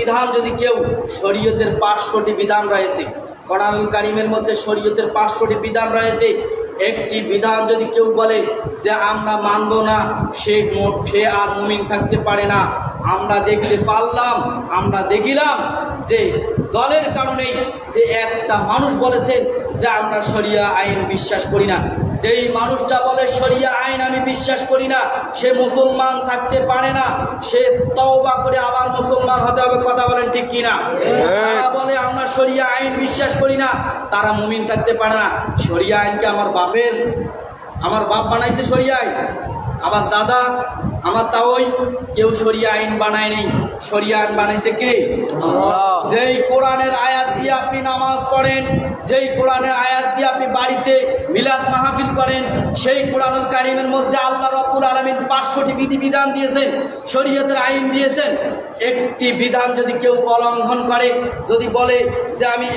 বিধান যদি কেউ, শরীয়তের 500টি বিধান রয়েছে, কোরআনুল কারীমের মধ্যে শরীয়তের 500টি বিধান রয়েছে, একটি বিধান যদি কেউ বলে যে আমরা মানব না, সে আর মুমিন থাকতে পারে না। আমরা দেখতে পারলাম, আমরা দেখিলাম যে দলের কারণেই যে একটা মানুষ বলেছেন যে আমরা শরিয়া আইন বিশ্বাস করি না, যেই মানুষটা বলে শরিয়া আইন আমি বিশ্বাস করি না, সে মুসলমান থাকতে পারে না। সে তওবা করে আবার মুসলমান হতে হবে। কথা বলেন ঠিক কিনা? তারা বলে আমরা শরিয়া আইন বিশ্বাস করি না, তারা মুমিন থাকতে পারে না। শরিয়া আইনকে আমার বাপ বানাইছে শরিয়া আইন, আমার দাদা, আমার তাওই কেউ শরিয়া আইন বানায় নেই। শরিয়া আইন বানাইছে কে? আল্লাহ। যেই কোরআনের আয়াত দিয়ে আপনি নামাজ পড়েন, যেই কোরআনের আয়াত দিয়ে আপনি বাড়িতে মিলাদ মাহফিল করেন, সেই কোরআনুল কারীমের মধ্যে আল্লাহ রাব্বুল আলামিন 500টি বিধিবিধান দিয়েছেন, শরীয়তের আইন দিয়েছেন। একটি বিধান যদি কেউ উল্লঙ্ঘন করে, যদি বলে যে আমি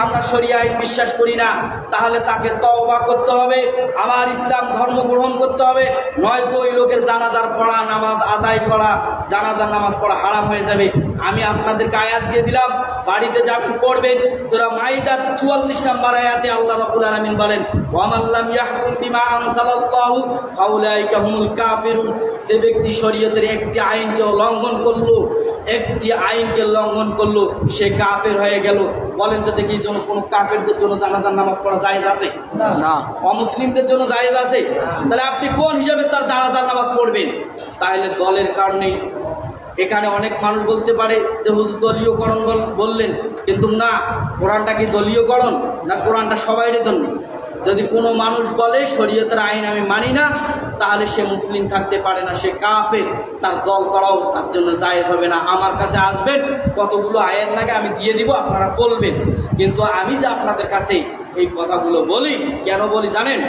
আমরা শরিয়া আইন বিশ্বাস করি না, তাহলে তাকে তওবা করতে হবে, আমার ইসলাম ধর্ম গ্রহণ করতে হবে, নয়তো ওই লোকের জানাজার পড়া, নামাজ আদায় করা, জানাজার নামাজ পড়া হারাম হয়ে যাবে। আমি আপনাদেরকে আয়াত দিয়ে দিলাম, বাড়িতে যাবেন পড়বেন। সূরা মাইদার 44 নম্বর আয়াতে আল্লাহ রাব্বুল আলামিন বলেন, ওয়া মান লাম ইয়াহকুম বিমা আনজালাল্লাহু ফাউলাইকা হুমুল কাফিরুন। যে ব্যক্তি শরীয়তের একটি আইনকে লঙ্ঘন করলো, একটি আইনকে লঙ্ঘন করলো, সে কাফের হয়ে গেল। বলেন তো দেখি, কোন কাফেরদের জন্য জানাজার নামাজ পড়া জায়েজ আছে? না। অমুসলিমদের জন্য জায়েজ আছে? তাহলে আপনি কোন হিসাবে তার জানাজার নামাজ পড়বেন? তাহলে দলের কারণেই এখানে অনেক মানুষ বলতে পারে যে হুজুর দলীয়করণ বললেন, কিন্তু না, কোরআনটা কি দলীয়করণ না? কোরআনটা সবাইয়ের জন্য। যদি কোনো মানুষ বলে শরীয়তের আইন আমি মানি না, তাহলে সে মুসলিম থাকতে পারে না, সে কাফের, তার দল করাও তার জন্য জায়েজ হবে না। আমার কাছে আসবেন, কতগুলো আয়াত লাগে আমি দিয়ে দিব, আপনারা বলবেন। কিন্তু আমি যে আপনাদের কাছে এই কথাগুলো বলি, কেন বলি জানেন?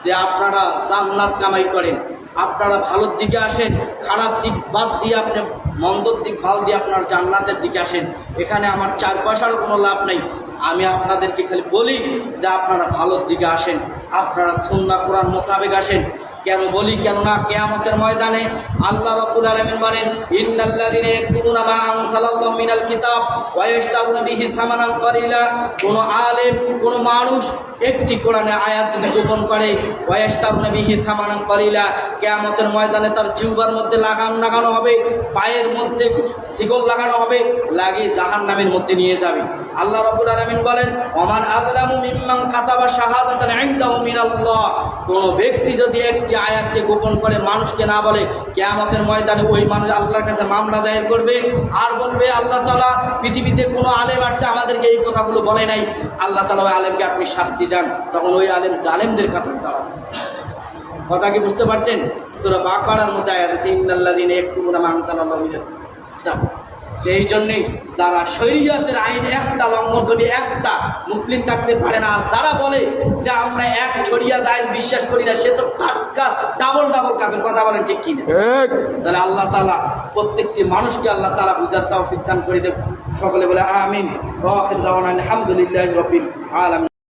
যে আপনারা জান্নাত কামাই করেন, আপনারা ভালোর দিকে আসেন, খারাপ দিক বাদ দিয়ে আপনি মন্দর দিক ভাল দিয়ে আপনার জান্নাতের দিকে আসেন। এখানে আমার 4 পয়সারও কোনো লাভ নেই। আমি আপনাদেরকে খালি বলি যে আপনারা ভালোর দিকে আসেন, আপনারা সুন্নাহ কোরআন মোতাবেক আসেন। কেন বলি? কেননা কিয়ামতের ময়দানে আল্লাহ রাব্বুল আলামিন বলেন, ইন্নাল্লাযিনা ইয়াকতুমুনা মা আনজালাল্লাহু মিনাল কিতাব ওয়া ইয়াশতারুনা বিহি থামানান কালিলা। কোন আলেম, কোন মানুষ একটি কোরআনের আয়াত যদি গোপন করে, ওয়া ইয়াশতারুনা বিহি থামানান কালিলা, কিয়ামতের ময়দানে তার জিহ্বার মধ্যে লাগানো হবে, পায়ের মধ্যে শিকল লাগানো হবে, লাগিয়ে জাহান্নামের মধ্যে নিয়ে যাবে। আল্লাহ রাব্বুল আলামিন বলেন, ওমান আযলামু মিম্মান কাতাবা শাহাদাতান ইনদাহু মিনাল্লাহ। কোন ব্যক্তি যদি একটি আয়াতকে গোপন করে, মানুষকে না বলে, কিয়ামতের ময়দানে ওই মানুষ আল্লাহর কাছে মামলা দায়ের করবে আর বলবে, আল্লাহ তাআলা পৃথিবীতে কোনো আলেম আসছে আমাদেরকে এই কথাগুলো বলে নাই, আল্লাহ তাআলা ওই আলেমকে আপনি শাস্তি দেন। তখন ওই আলেম জালেমদের কাতারে দাঁড়াবে। কথা কি বুঝতে পারছেন? সূরা বাকারার মধ্যে আয়াত আছে, ইন্নাল্লাযিনা ইয়াকতুমুনা মা আনজালাল্লাহু মিনাল কিতাব। এই জন্যেই যারা শরীয়তের আইন একটা লঙ্ঘন করবে, একটা মুসলিম থাকতে পারে না। যারা বলে যে আমরা এক শরীয়ত আইন বিশ্বাস করি না, সে তো টাটকা ডাবল কাফের। কথা বলেন ঠিক কিনা? তাহলে আল্লাহ তাআলা প্রত্যেকটি মানুষকে আল্লাহ তাআলা বুঝার তৌফিক দান করে দেব। সকলে বলে আমিন। ওয়া আখিরু দাওয়ানা আলহামদুলিল্লাহি রাব্বিল আলামিন।